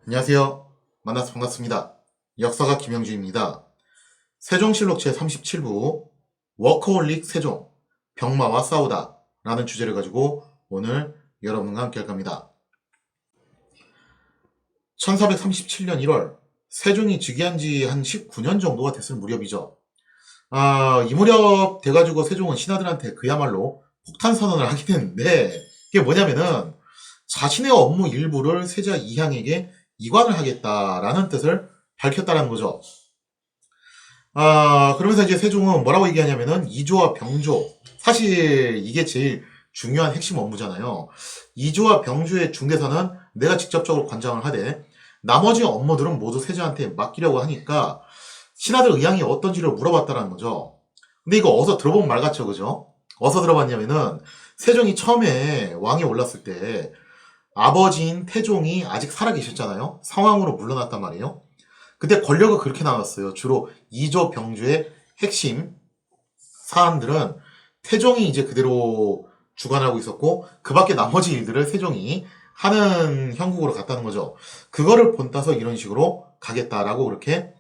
안녕하세요. 만나서 반갑습니다. 역사가 김영주입니다. 세종실록 제37부 워커홀릭 세종, 병마와 싸우다 라는 주제를 가지고 오늘 여러분과 함께 할 겁니다. 1437년 1월 세종이 즉위한 지 한 19년 정도가 됐을 무렵이죠. 이 무렵 돼가지고 세종은 신하들한테 그야말로 폭탄 선언을 하게 됐는데, 이게 뭐냐면은 자신의 업무 일부를 세자 이향에게 이관을 하겠다라는 뜻을 밝혔다는 거죠. 그러면서 이제 세종은 뭐라고 얘기하냐면은 이조와 병조, 사실 이게 제일 중요한 핵심 업무잖아요. 이조와 병조의 중대사는 내가 직접적으로 관장을 하되 나머지 업무들은 모두 세자한테 맡기려고 하니까 신하들 의향이 어떤지를 물어봤다는 거죠. 근데 이거 어디서 들어본 말 같죠, 그죠? 어디서 들어봤냐면은 세종이 처음에 왕에 올랐을 때 아버지인 태종이 아직 살아계셨잖아요. 상황으로 물러났단 말이에요. 그때 권력을 그렇게 나눴어요. 주로 이조 병조의 핵심 사안들은 태종이 이제 그대로 주관하고 있었고, 그 밖에 나머지 일들을 세종이 하는 형국으로 갔다는 거죠. 그거를 본따서 이런 식으로 가겠다라고 그렇게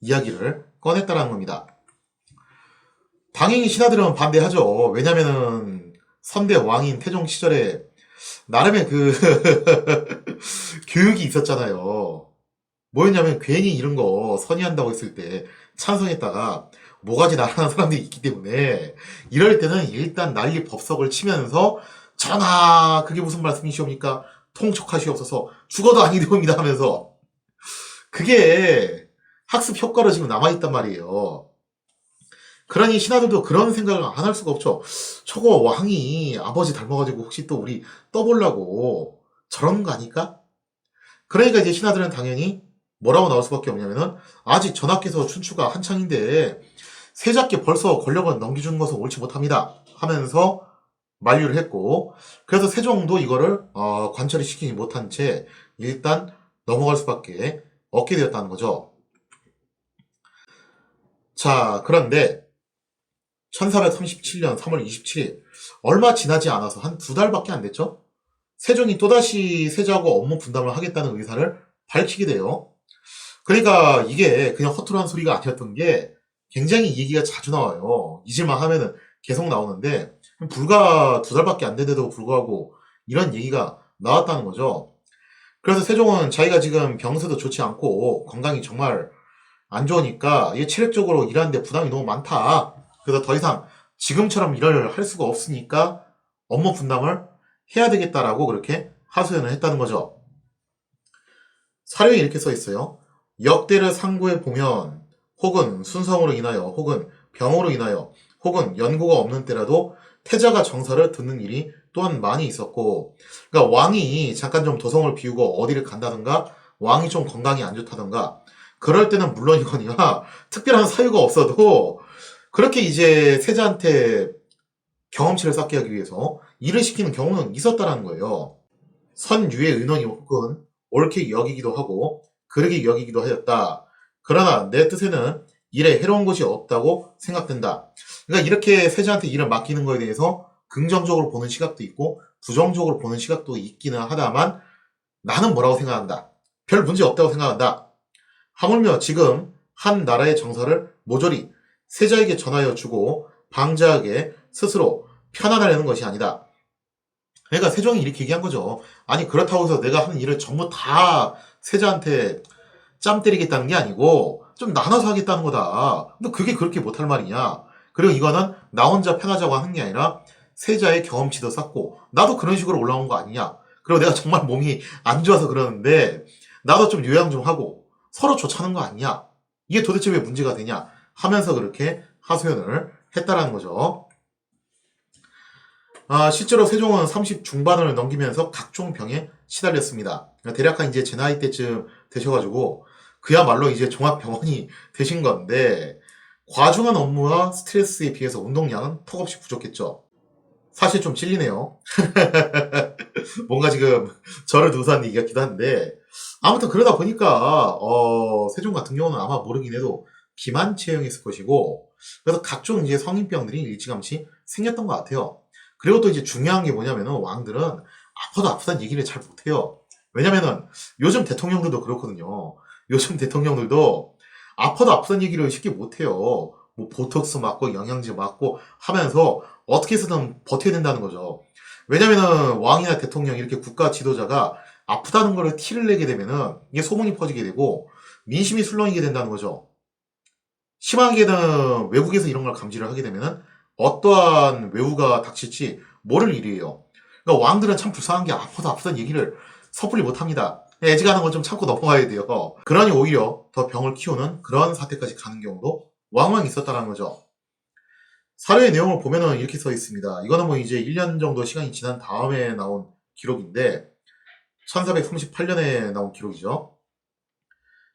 이야기를 꺼냈다라는 겁니다. 당연히 신하들은 반대하죠. 왜냐면은 선대 왕인 태종 시절에 나름의 그 교육이 있었잖아요. 뭐였냐면 괜히 이런 거 선의한다고 했을 때 찬성했다가 모가지 날아가는 사람들이 있기 때문에 이럴 때는 일단 난리 법석을 치면서 전하 그게 무슨 말씀이시옵니까? 통촉하시옵소서 죽어도 아니되옵니다 하면서 그게 학습 효과로 지금 남아있단 말이에요. 그러니 신하들도 그런 생각을 안 할 수가 없죠. 저거 왕이 아버지 닮아가지고 혹시 또 우리 떠보려고 저런 거 아닐까? 그러니까 이제 신하들은 당연히 뭐라고 나올 수밖에 없냐면은 아직 전하께서 춘추가 한창인데 세자께 벌써 권력을 넘겨주는 것은 옳지 못합니다 하면서 만류를 했고, 그래서 세종도 이거를 관철이 시키지 못한 채 일단 넘어갈 수밖에 없게 되었다는 거죠. 자, 그런데 1437년 3월 27일 얼마 지나지 않아서 한 두 달밖에 안 됐죠. 세종이 또다시 세자하고 업무 분담을 하겠다는 의사를 밝히게 돼요. 그러니까 이게 그냥 허투루한 소리가 아니었던 게 굉장히 얘기가 자주 나와요. 잊을만 하면은 계속 나오는데 불과 두 달밖에 안 됐는데도 불구하고 이런 얘기가 나왔다는 거죠. 그래서 세종은 자기가 지금 병세도 좋지 않고 건강이 정말 안 좋으니까 이게 체력적으로 일하는데 부담이 너무 많다. 그래서 더 이상 지금처럼 일을 할 수가 없으니까 업무 분담을 해야 되겠다라고 그렇게 하소연을 했다는 거죠. 사료에 이렇게 써 있어요. 역대를 상고해 보면 혹은 순성으로 인하여 혹은 병으로 인하여 혹은 연고가 없는 때라도 태자가 정사를 듣는 일이 또한 많이 있었고, 그러니까 왕이 잠깐 좀 도성을 비우고 어디를 간다든가 왕이 좀 건강이 안 좋다든가 그럴 때는 물론이거니와 특별한 사유가 없어도 그렇게 이제 세자한테 경험치를 쌓게 하기 위해서 일을 시키는 경우는 있었다라는 거예요. 선유의 의논이 혹은 옳게 여기기도 하고 그르게 여기기도 하였다. 그러나 내 뜻에는 일에 해로운 것이 없다고 생각된다. 그러니까 이렇게 세자한테 일을 맡기는 거에 대해서 긍정적으로 보는 시각도 있고 부정적으로 보는 시각도 있기는 하다만 나는 뭐라고 생각한다. 별 문제 없다고 생각한다. 하물며 지금 한 나라의 정사를 모조리 세자에게 전하여 주고 방자하게 스스로 편안하려는 것이 아니다. 그러니까 세종이 이렇게 얘기한 거죠. 아니 그렇다고 해서 내가 하는 일을 전부 다 세자한테 짬 때리겠다는 게 아니고 좀 나눠서 하겠다는 거다. 근데 그게 그렇게 못할 말이냐. 그리고 이거는 나 혼자 편하자고 하는 게 아니라 세자의 경험치도 쌓고 나도 그런 식으로 올라온 거 아니냐. 그리고 내가 정말 몸이 안 좋아서 그러는데 나도 좀 요양 좀 하고 서로 좋자는 거 아니냐. 이게 도대체 왜 문제가 되냐 하면서 그렇게 하소연을 했다라는 거죠. 실제로 세종은 30 중반을 넘기면서 각종 병에 시달렸습니다. 대략 한 이제 제 나이 때쯤 되셔가지고 그야말로 이제 종합병원이 되신 건데 과중한 업무와 스트레스에 비해서 운동량은 턱없이 부족했죠. 사실 좀 찔리네요. 뭔가 지금 저를 두고 한 얘기 같기도 한데 아무튼 그러다 보니까 세종 같은 경우는 아마 모르긴 해도 비만 체형이었을 것이고 그래서 각종 이제 성인병들이 일찌감치 생겼던 것 같아요. 그리고 또 이제 중요한 게 뭐냐면은 왕들은 아파도 아프다는 얘기를 잘 못해요. 왜냐면은 요즘 대통령들도 그렇거든요. 요즘 대통령들도 아파도 아프다는 얘기를 쉽게 못해요. 뭐 보톡스 맞고 영양제 맞고 하면서 어떻게 해서든 버텨야 된다는 거죠. 왜냐면은 왕이나 대통령 이렇게 국가 지도자가 아프다는 거를 티를 내게 되면은 이게 소문이 퍼지게 되고 민심이 술렁이게 된다는 거죠. 심하게는 외국에서 이런 걸 감지를 하게 되면은 어떠한 외우가 닥칠지 모를 일이에요. 그러니까 왕들은 참 불쌍한 게 아파도 아프다는 얘기를 섣불리 못합니다. 애지간한 건 좀 참고 넘어가야 돼요. 그러니 오히려 더 병을 키우는 그런 사태까지 가는 경우도 왕왕 있었다는 거죠. 사례의 내용을 보면은 이렇게 써 있습니다. 이거는 뭐 이제 1년 정도 시간이 지난 다음에 나온 기록인데 1438년에 나온 기록이죠.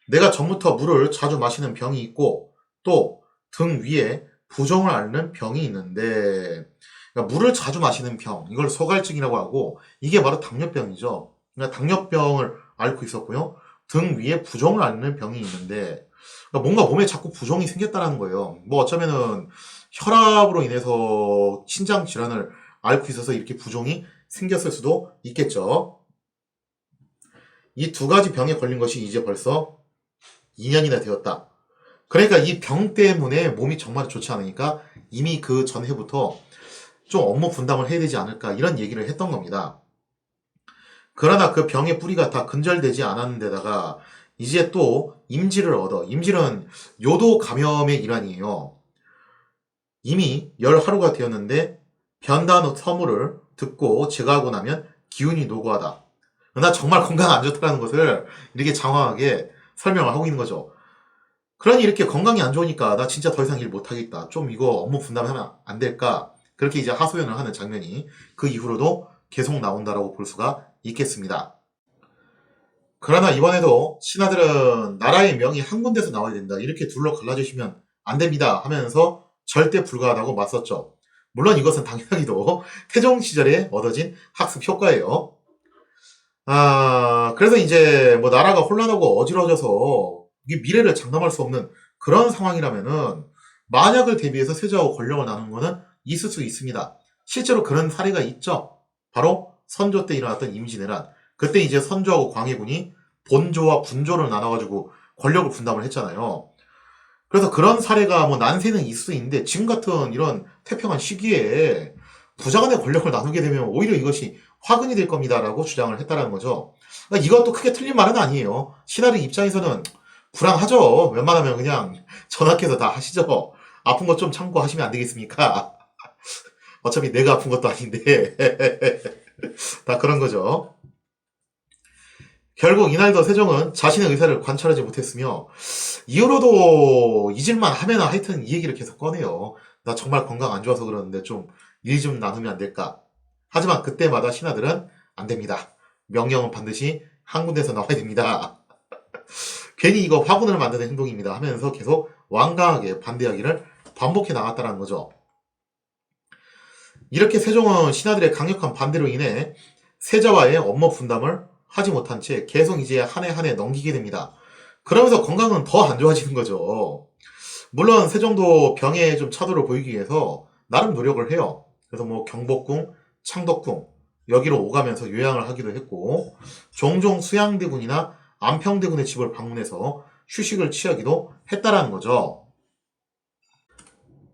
내가 전부터 물을 자주 마시는 병이 있고 또 등 위에 부종을 앓는 병이 있는데 그러니까 물을 자주 마시는 병 이걸 소갈증이라고 하고 이게 바로 당뇨병이죠. 그러니까 당뇨병을 앓고 있었고요. 등 위에 부종을 앓는 병이 있는데 그러니까 뭔가 몸에 자꾸 부종이 생겼다는 거예요. 뭐 어쩌면은 혈압으로 인해서 신장 질환을 앓고 있어서 이렇게 부종이 생겼을 수도 있겠죠. 이 두 가지 병에 걸린 것이 이제 벌써 2년이나 되었다. 그러니까 이 병 때문에 몸이 정말 좋지 않으니까 이미 그 전해부터 좀 업무 분담을 해야 되지 않을까 이런 얘기를 했던 겁니다. 그러나 그 병의 뿌리가 다 근절되지 않았는 데다가 이제 또 임질을 얻어. 임질은 요도 감염의 일환이에요. 이미 열 하루가 되었는데 변단 서무를 듣고 제거하고 나면 기운이 노고하다. 나 정말 건강 안 좋다는 것을 이렇게 장황하게 설명을 하고 있는 거죠. 그러니 이렇게 건강이 안 좋으니까 나 진짜 더 이상 일 못하겠다. 좀 이거 업무 분담하면 안 될까? 그렇게 이제 하소연을 하는 장면이 그 이후로도 계속 나온다라고 볼 수가 있겠습니다. 그러나 이번에도 신하들은 나라의 명이 한 군데서 나와야 된다. 이렇게 둘로 갈라주시면 안 됩니다. 하면서 절대 불가하다고 맞섰죠. 물론 이것은 당연하게도 태종 시절에 얻어진 학습 효과예요. 그래서 이제 뭐 나라가 혼란하고 어지러져서 이게 미래를 장담할 수 없는 그런 상황이라면은 만약을 대비해서 세자하고 권력을 나누는 거는 있을 수 있습니다. 실제로 그런 사례가 있죠. 바로 선조 때 일어났던 임진왜란. 그때 이제 선조하고 광해군이 본조와 분조를 나눠가지고 권력을 분담을 했잖아요. 그래서 그런 사례가 뭐 난세는 있을 수 있는데 지금 같은 이런 태평한 시기에 부자 간의 권력을 나누게 되면 오히려 이것이 화근이 될 겁니다라고 주장을 했다라는 거죠. 그러니까 이것도 크게 틀린 말은 아니에요. 신하들 입장에서는 불안하죠. 웬만하면 그냥 전학해서 다 하시죠. 아픈 것 좀 참고 하시면 안 되겠습니까? 어차피 내가 아픈 것도 아닌데 다 그런 거죠. 결국 이날도 세종은 자신의 의사를 관철하지 못했으며 이후로도 잊을만 하면 하여튼 이 얘기를 계속 꺼내요. 나 정말 건강 안 좋아서 그러는데 좀 일 좀 나누면 안 될까? 하지만 그때마다 신하들은 안 됩니다. 명령은 반드시 한 군데서 나와야 됩니다. 괜히 이거 화분을 만드는 행동입니다. 하면서 계속 완강하게 반대하기를 반복해 나갔다는 거죠. 이렇게 세종은 신하들의 강력한 반대로 인해 세자와의 업무 분담을 하지 못한 채 계속 이제 한 해 한 해 넘기게 됩니다. 그러면서 건강은 더 안 좋아지는 거죠. 물론 세종도 병에 좀 차도를 보이기 위해서 나름 노력을 해요. 그래서 뭐 경복궁, 창덕궁 여기로 오가면서 요양을 하기도 했고 종종 수양대군이나 안평대군의 집을 방문해서 휴식을 취하기도 했다라는 거죠.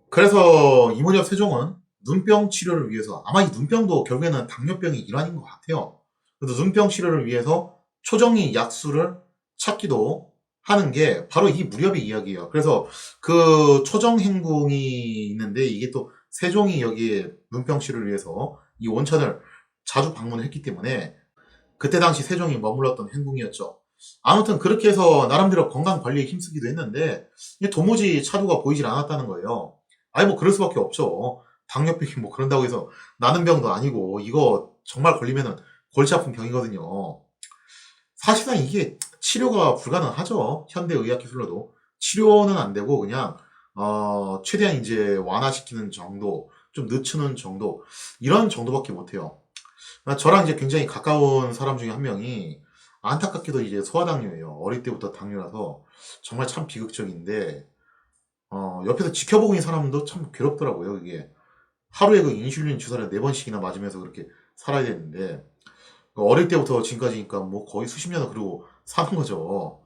그래서 이무렵 세종은 눈병 치료를 위해서 아마 이 눈병도 결국에는 당뇨병의 일환인 것 같아요. 그래서 눈병 치료를 위해서 초정리 약수를 찾기도 하는 게 바로 이 무렵의 이야기예요. 그래서 그 초정행궁이 있는데 이게 또 세종이 여기에 눈병 치료를 위해서 이 원천을 자주 방문했기 때문에 그때 당시 세종이 머물렀던 행궁이었죠. 아무튼 그렇게 해서 나름대로 건강 관리에 힘쓰기도 했는데 이게 도무지 차도가 보이질 않았다는 거예요. 아니 뭐 그럴 수밖에 없죠. 당뇨병이 뭐 그런다고 해서 나는 병도 아니고 이거 정말 걸리면은 골치 아픈 병이거든요. 사실상 이게 치료가 불가능하죠. 현대 의학 기술로도 치료는 안 되고 그냥 최대한 이제 완화시키는 정도, 좀 늦추는 정도 이런 정도밖에 못 해요. 저랑 이제 굉장히 가까운 사람 중에 한 명이 안타깝게도 이제 소아당뇨예요. 어릴 때부터 당뇨라서 정말 참 비극적인데 옆에서 지켜보고 있는 사람도 참 괴롭더라고요. 이게 하루에 그 인슐린 주사를 4번씩이나 맞으면서 그렇게 살아야 되는데 어릴 때부터 지금까지니까 뭐 거의 수십 년을 그러고 사는 거죠.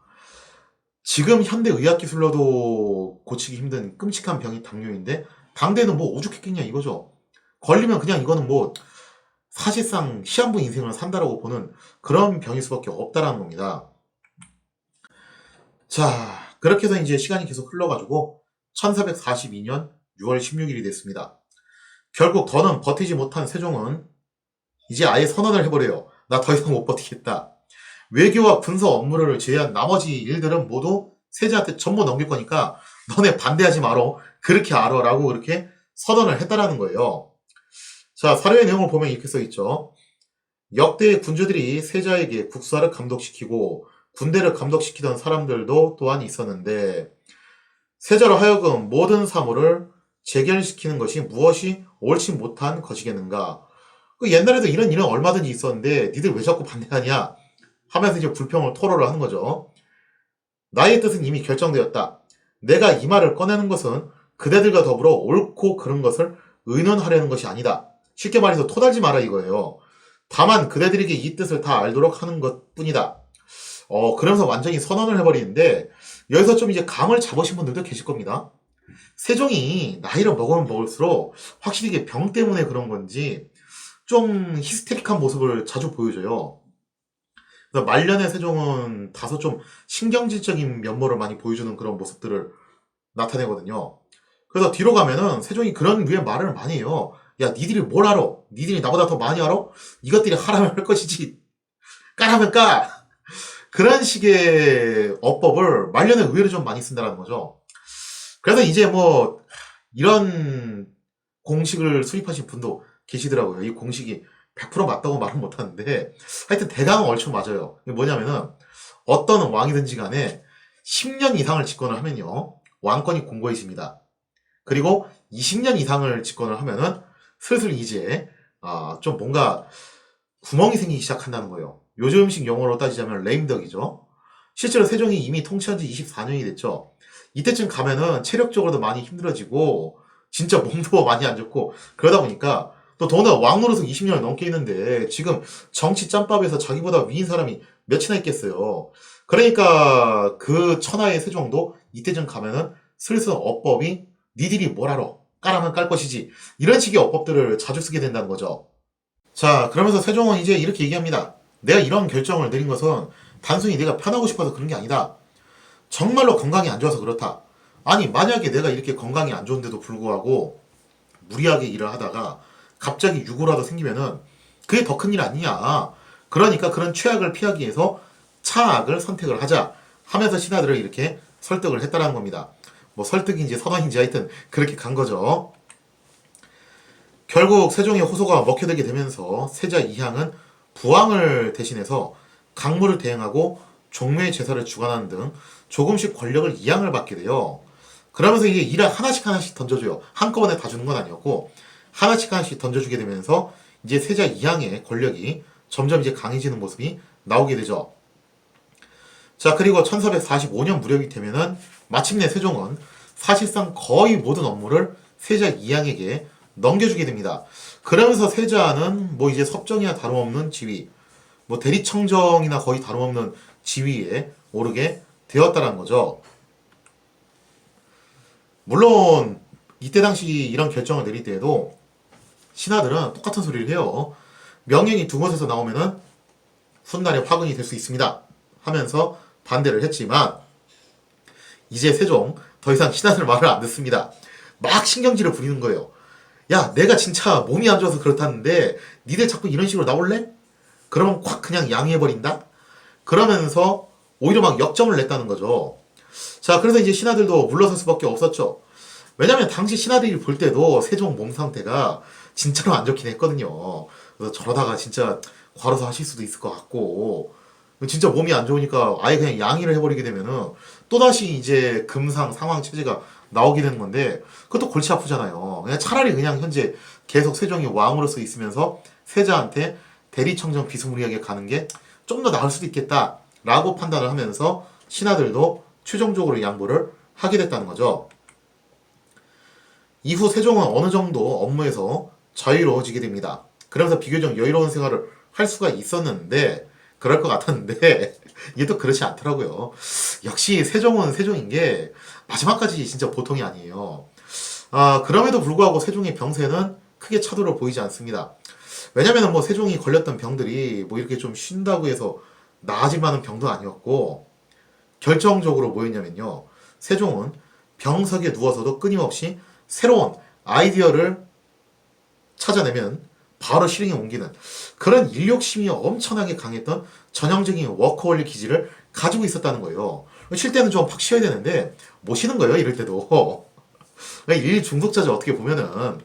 지금 현대 의학 기술로도 고치기 힘든 끔찍한 병이 당뇨인데 당대는 뭐 오죽했겠냐 이거죠. 걸리면 그냥 이거는 뭐 사실상 시한부 인생을 산다라고 보는 그런 병일 수밖에 없다라는 겁니다. 자, 그렇게 해서 이제 시간이 계속 흘러가지고 1442년 6월 16일이 됐습니다. 결국 더는 버티지 못한 세종은 이제 아예 선언을 해버려요. 나 더 이상 못 버티겠다. 외교와 군사 업무를 제외한 나머지 일들은 모두 세자한테 전부 넘길 거니까 너네 반대하지 말어. 그렇게 알아라고 그렇게 선언을 했다라는 거예요. 자, 사료의 내용을 보면 이렇게 써 있죠. 역대의 군주들이 세자에게 국사를 감독시키고 군대를 감독시키던 사람들도 또한 있었는데 세자로 하여금 모든 사물을 재결시키는 것이 무엇이 옳지 못한 것이겠는가. 그 옛날에도 이런 일은 얼마든지 있었는데 니들 왜 자꾸 반대하냐 하면서 이제 불평을 토로를 하는 거죠. 나의 뜻은 이미 결정되었다. 내가 이 말을 꺼내는 것은 그대들과 더불어 옳고 그른 것을 의논하려는 것이 아니다. 쉽게 말해서 토달지 마라 이거예요. 다만 그대들에게 이 뜻을 다 알도록 하는 것 뿐이다. 그러면서 완전히 선언을 해버리는데 여기서 좀 이제 감을 잡으신 분들도 계실 겁니다. 세종이 나이를 먹으면 먹을수록 확실히 이게 병 때문에 그런 건지 좀 히스테릭한 모습을 자주 보여줘요. 그래서 말년의 세종은 다소 좀 신경질적인 면모를 많이 보여주는 그런 모습들을 나타내거든요. 그래서 뒤로 가면은 세종이 그런 류의 말을 많이 해요. 야, 니들이 뭘 알아? 니들이 나보다 더 많이 알아? 이것들이 하라면 할 것이지. 까라면 까! 그런 식의 어법을 말년에 의외로 좀 많이 쓴다는 거죠. 그래서 이제 뭐 이런 공식을 수립하신 분도 계시더라고요. 이 공식이 100% 맞다고 말은 못하는데 하여튼 대강은 얼추 맞아요. 이게 뭐냐면은 어떤 왕이든지 간에 10년 이상을 집권을 하면요. 왕권이 공고해집니다. 그리고 20년 이상을 집권을 하면은 슬슬 이제 좀 뭔가 구멍이 생기기 시작한다는 거예요. 요즘식 용어로 따지자면 레임덕이죠. 실제로 세종이 이미 통치한 지 24년이 됐죠. 이때쯤 가면은 체력적으로도 많이 힘들어지고 진짜 몸도 많이 안 좋고 그러다 보니까 또 더구나 왕 노릇은 20년을 넘게 있는데 지금 정치 짬밥에서 자기보다 위인 사람이 몇이나 있겠어요. 그러니까 그 천하의 세종도 이때쯤 가면은 슬슬 어법이 니들이 뭘 알아? 까라면 깔 것이지. 이런 식의 어법들을 자주 쓰게 된다는 거죠. 자, 그러면서 세종은 이제 이렇게 얘기합니다. 내가 이런 결정을 내린 것은 단순히 내가 편하고 싶어서 그런 게 아니다. 정말로 건강이 안 좋아서 그렇다. 아니, 만약에 내가 이렇게 건강이 안 좋은데도 불구하고 무리하게 일을 하다가 갑자기 유고라도 생기면은 그게 더 큰 일 아니냐. 그러니까 그런 최악을 피하기 위해서 차악을 선택을 하자 하면서 신하들을 이렇게 설득을 했다라는 겁니다. 뭐 설득인지 선언인지 하여튼 그렇게 간 거죠. 결국 세종의 호소가 먹혀들게 되면서 세자 이향은 부왕을 대신해서 강물을 대행하고 종묘의 제사를 주관하는 등 조금씩 권력을 이양을 받게 돼요. 그러면서 이게 일을 하나씩 하나씩 던져줘요. 한꺼번에 다 주는 건 아니었고 하나씩 하나씩 던져주게 되면서 이제 세자 이향의 권력이 점점 이제 강해지는 모습이 나오게 되죠. 자, 그리고 1445년 무렵이 되면은 마침내 세종은 사실상 거의 모든 업무를 세자 이향에게 넘겨주게 됩니다. 그러면서 세자는 뭐 이제 섭정이나 다름없는 지위, 뭐 대리청정이나 거의 다름없는 지위에 오르게 되었다는 거죠. 물론 이때 당시 이런 결정을 내릴 때에도 신하들은 똑같은 소리를 해요. 명령이 두 곳에서 나오면은 훗날에 화근이 될 수 있습니다. 하면서 반대를 했지만 이제 세종 더 이상 신하들 말을 안 듣습니다. 막 신경질을 부리는 거예요. 야, 내가 진짜 몸이 안 좋아서 그렇다는데 니들 자꾸 이런 식으로 나올래? 그러면 콱 그냥 양해해버린다? 그러면서 오히려 막 역정을 냈다는 거죠. 자, 그래서 이제 신하들도 물러설 수밖에 없었죠. 왜냐면 당시 신하들이 볼 때도 세종 몸 상태가 진짜로 안 좋긴 했거든요. 그래서 저러다가 진짜 과로사 하실 수도 있을 것 같고 진짜 몸이 안 좋으니까 아예 그냥 양의를 해버리게 되면은 또다시 이제 금상 상황 체제가 나오게 되는 건데 그것도 골치 아프잖아요. 그냥 차라리 그냥 현재 계속 세종이 왕으로서 있으면서 세자한테 대리청정 비스무리하게 가는 게 좀 더 나을 수도 있겠다라고 판단을 하면서 신하들도 최종적으로 양보를 하게 됐다는 거죠. 이후 세종은 어느 정도 업무에서 자유로워지게 됩니다. 그러면서 비교적 여유로운 생활을 할 수가 있었는데 그럴 것 같았는데 이게 또 그렇지 않더라고요. 역시 세종은 세종인 게 마지막까지 진짜 보통이 아니에요. 그럼에도 불구하고 세종의 병세는 크게 차도를 보이지 않습니다. 왜냐면 뭐 세종이 걸렸던 병들이 뭐 이렇게 좀 쉰다고 해서 나아질 만한 병도 아니었고 결정적으로 뭐였냐면요. 세종은 병석에 누워서도 끊임없이 새로운 아이디어를 찾아내면 바로 실행에 옮기는 그런 인력심이 엄청나게 강했던 전형적인 워커홀릭 기질을 가지고 있었다는 거예요. 쉴 때는 좀 팍 쉬어야 되는데 못 쉬는 거예요. 이럴 때도. 일 중독자죠. 어떻게 보면은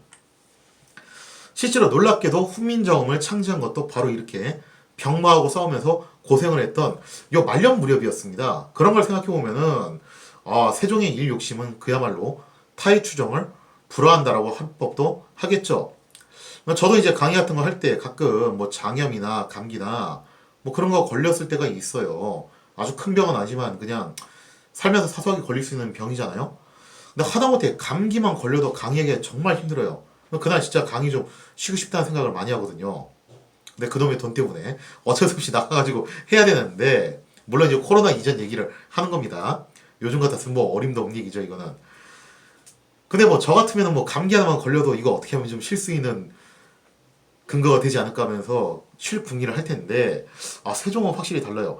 실제로 놀랍게도 훈민정음을 창제한 것도 바로 이렇게 병마하고 싸우면서 고생을 했던 요 말년 무렵이었습니다. 그런 걸 생각해 보면은 세종의 일 욕심은 그야말로 타의 추정을 불허한다라고 할 법도 하겠죠. 저도 이제 강의 같은 거 할 때 가끔 뭐 장염이나 감기나 뭐 그런 거 걸렸을 때가 있어요. 아주 큰 병은 아니지만 그냥 살면서 사소하게 걸릴 수 있는 병이잖아요. 근데 하다못해 감기만 걸려도 강의하기 정말 힘들어요. 그날 진짜 강의 좀 쉬고 싶다는 생각을 많이 하거든요. 근데 그놈의 돈 때문에 어쩔 수 없이 나가가지고 해야 되는데, 물론 이제 코로나 이전 얘기를 하는 겁니다. 요즘 같았으면 뭐 어림도 없는 얘기죠, 이거는. 근데 뭐 저 같으면 뭐 감기 하나만 걸려도 이거 어떻게 하면 좀 쉴 수 있는 근거가 되지 않을까 하면서 쉴 궁리를 할 텐데, 세종은 확실히 달라요.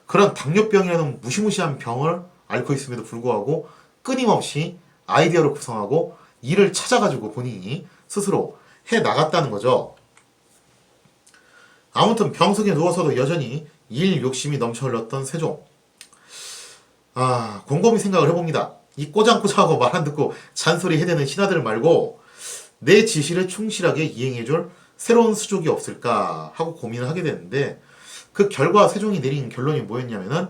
그런 당뇨병이라는 무시무시한 병을 앓고 있음에도 불구하고 끊임없이 아이디어를 구성하고 일을 찾아가지고 본인이 스스로 해 나갔다는 거죠. 아무튼 병석에 누워서도 여전히 일 욕심이 넘쳐 흘렀던 세종. 곰곰이 생각을 해봅니다. 이 꼬장꼬장하고 말 안 듣고 잔소리 해대는 신하들 말고 내 지시를 충실하게 이행해줄 새로운 수족이 없을까 하고 고민을 하게 되는데, 그 결과 세종이 내린 결론이 뭐였냐면은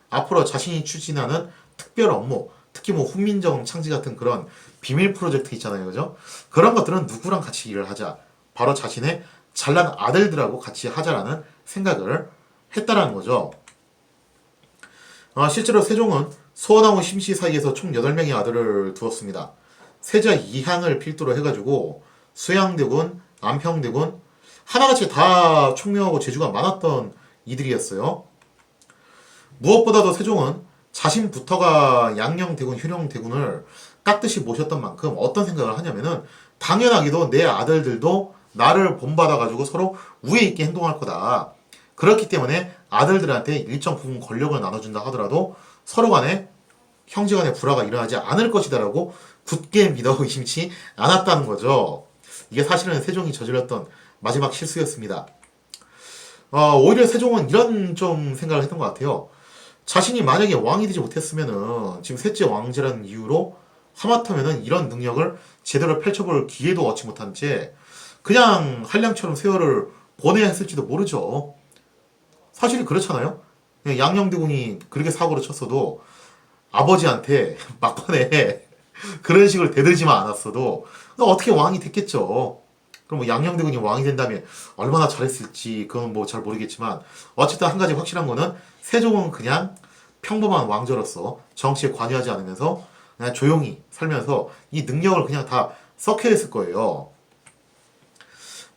앞으로 자신이 추진하는 특별 업무, 특히 뭐 훈민정음 창지 같은 그런 비밀 프로젝트 있잖아요, 그죠? 그런 것들은 누구랑 같이 일을 하자, 바로 자신의 잘난 아들들하고 같이 하자라는 생각을 했다라는 거죠. 실제로 세종은 소원하고 심씨 사이에서 총 8명의 아들을 두었습니다. 세자 이항을 필두로 해가지고 수양대군, 안평대군 하나같이 다 총명하고 재주가 많았던 이들이었어요. 무엇보다도 세종은 자신부터가 양녕대군, 효령대군을 깍듯이 모셨던 만큼 어떤 생각을 하냐면은 당연하게도 내 아들들도 나를 본받아가지고 서로 우애 있게 행동할 거다. 그렇기 때문에 아들들한테 일정 부분 권력을 나눠준다 하더라도 서로 간에 형제 간의 불화가 일어나지 않을 것이다라고 굳게 믿어 의심치 않았다는 거죠. 이게 사실은 세종이 저질렀던 마지막 실수였습니다. 오히려 세종은 이런 좀 생각을 했던 것 같아요. 자신이 만약에 왕이 되지 못했으면은 지금 셋째 왕제라는 이유로 하마터면은 이런 능력을 제대로 펼쳐볼 기회도 얻지 못한 채 그냥 한량처럼 세월을 보내야 했을지도 모르죠. 사실이 그렇잖아요. 양녕대군이 그렇게 사고를 쳤어도 아버지한테 막판에 그런 식으로 대들지만 않았어도 어떻게 왕이 됐겠죠. 그럼 뭐 양녕대군이 왕이 된다면 얼마나 잘했을지 그건 뭐 잘 모르겠지만, 어쨌든 한 가지 확실한 거는 세종은 그냥 평범한 왕조로서 정치에 관여하지 않으면서 그냥 조용히 살면서 이 능력을 그냥 다 썩혀냈을 거예요.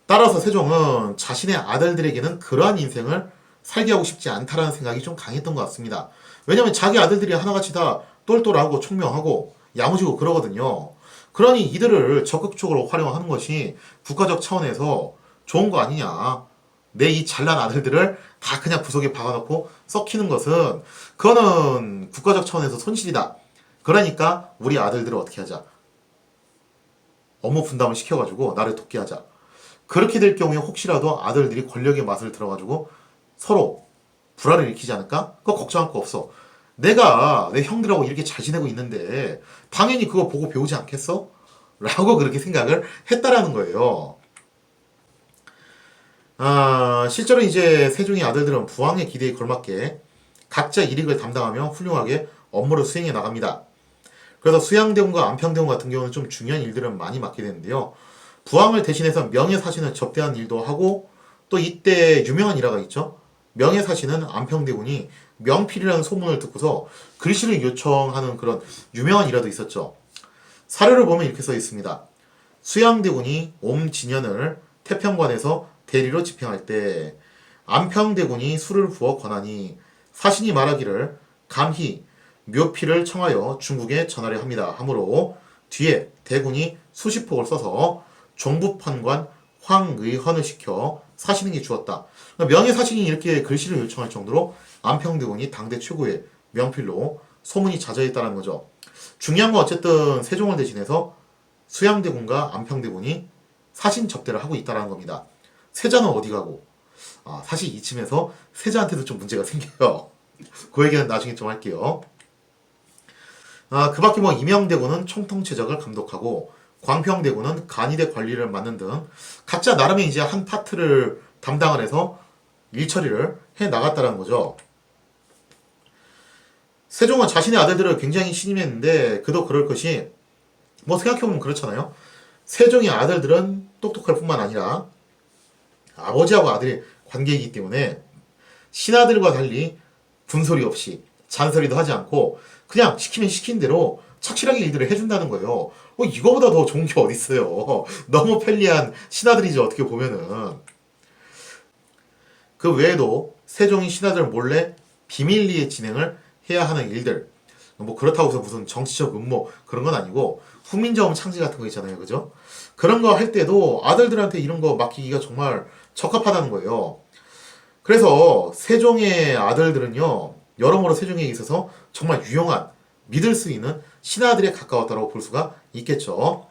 따라서 세종은 자신의 아들들에게는 그러한 인생을 살게 하고 싶지 않다라는 생각이 좀 강했던 것 같습니다. 왜냐면 자기 아들들이 하나같이 다 똘똘하고 총명하고 야무지고 그러거든요. 그러니 이들을 적극적으로 활용하는 것이 국가적 차원에서 좋은 거 아니냐. 내 이 잘난 아들들을 다 그냥 구석에 박아놓고 썩히는 것은 그거는 국가적 차원에서 손실이다. 그러니까 우리 아들들을 어떻게 하자. 업무 분담을 시켜가지고 나를 돕게 하자. 그렇게 될 경우에 혹시라도 아들들이 권력의 맛을 들어가지고 서로 불화를 일으키지 않을까? 그거 걱정할 거 없어. 내가 내 형들하고 이렇게 잘 지내고 있는데 당연히 그거 보고 배우지 않겠어? 라고 그렇게 생각을 했다라는 거예요. 실제로 이제 세종의 아들들은 부왕의 기대에 걸맞게 각자 일익을 담당하며 훌륭하게 업무를 수행해 나갑니다. 그래서 수양대군과 안평대군 같은 경우는 좀 중요한 일들은 많이 맡게 되는데요. 부왕을 대신해서 명예사신을 접대한 일도 하고, 또 이때 유명한 일화가 있죠. 명예사신은 안평대군이 명필이라는 소문을 듣고서 글씨를 요청하는 그런 유명한 일화도 있었죠. 사료를 보면 이렇게 써 있습니다. 수양대군이 옴진연을 태평관에서 대리로 집행할 때 안평대군이 술을 부어 권하니 사신이 말하기를 감히 묘피를 청하여 중국에 전하려 합니다. 하므로 뒤에 대군이 수십 폭을 써서 종부판관 황의헌을 시켜 사신에게 주었다. 명예사신이 이렇게 글씨를 요청할 정도로 안평대군이 당대 최고의 명필로 소문이 자자했다는 거죠. 중요한 건 어쨌든 세종을 대신해서 수양대군과 안평대군이 사신 접대를 하고 있다는 겁니다. 세자는 어디 가고? 사실 이쯤에서 세자한테도 좀 문제가 생겨요. 그 얘기는 나중에 좀 할게요. 그 밖에 뭐 임영대군은 총통제적을 감독하고 광평대군은 간이대 관리를 맡는 등 각자 나름의 이제 한 파트를 담당을 해서 일 처리를 해 나갔다는 거죠. 세종은 자신의 아들들을 굉장히 신임했는데 그도 그럴 것이 뭐 생각해보면 그렇잖아요. 세종의 아들들은 똑똑할 뿐만 아니라 아버지하고 아들의 관계이기 때문에 신하들과 달리 분소리 없이 잔소리도 하지 않고 그냥 시키면 시킨 대로 착실하게 일들을 해준다는 거예요. 이거보다 더 좋은 게 어딨어요. 너무 편리한 신하들이죠. 어떻게 보면은. 그 외에도 세종이 신하들 몰래 비밀리에 진행을 해야 하는 일들, 뭐 그렇다고 해서 무슨 정치적 음모 그런 건 아니고 후민자음 창제 같은 거 있잖아요. 그죠? 그런 거 할 때도 아들들한테 이런 거 맡기기가 정말 적합하다는 거예요. 그래서 세종의 아들들은요, 여러모로 세종에게 있어서 정말 유용한, 믿을 수 있는 신하들에 가까웠다고 볼 수가 있겠죠.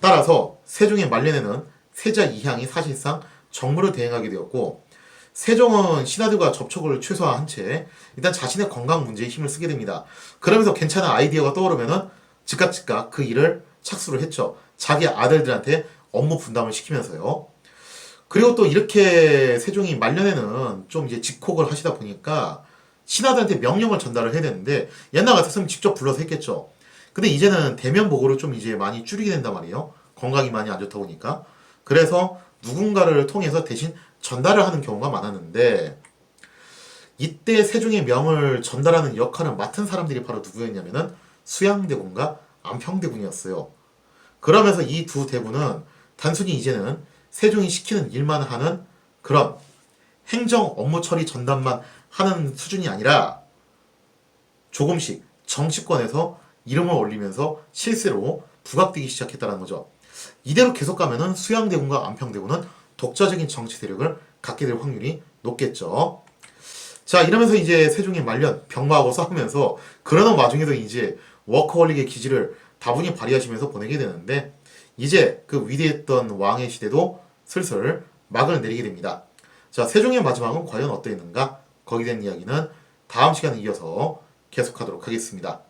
따라서 세종의 말년에는 세자 이향이 사실상 정무를 대행하게 되었고, 세종은 신하들과 접촉을 최소화한 채 일단 자신의 건강 문제에 힘을 쓰게 됩니다. 그러면서 괜찮은 아이디어가 떠오르면은 즉각 그 일을 착수를 했죠. 자기 아들들한테 업무 분담을 시키면서요. 그리고 또 이렇게 세종이 말년에는 좀 이제 직콕을 하시다 보니까 신하들한테 명령을 전달을 해야 되는데 옛날 같았으면 직접 불러서 했겠죠. 근데 이제는 대면 보고를 좀 이제 많이 줄이게 된단 말이에요. 건강이 많이 안 좋다 보니까. 그래서 누군가를 통해서 대신 전달을 하는 경우가 많았는데 이때 세종의 명을 전달하는 역할을 맡은 사람들이 바로 누구였냐면은 수양대군과 안평대군이었어요. 그러면서 이 두 대군은 단순히 이제는 세종이 시키는 일만 하는 그런 행정 업무 처리 전담만 하는 수준이 아니라 조금씩 정치권에서 이름을 올리면서 실세로 부각되기 시작했다는 거죠. 이대로 계속 가면은 수양대군과 안평대군은 독자적인 정치 세력을 갖게 될 확률이 높겠죠. 자, 이러면서 이제 세종의 말년 병마하고 싸우면서 그러는 와중에도 이제 워커홀릭의 기질을 다분히 발휘하시면서 보내게 되는데 이제 그 위대했던 왕의 시대도 슬슬 막을 내리게 됩니다. 자, 세종의 마지막은 과연 어떠했는가? 거기에 대한 이야기는 다음 시간에 이어서 계속하도록 하겠습니다.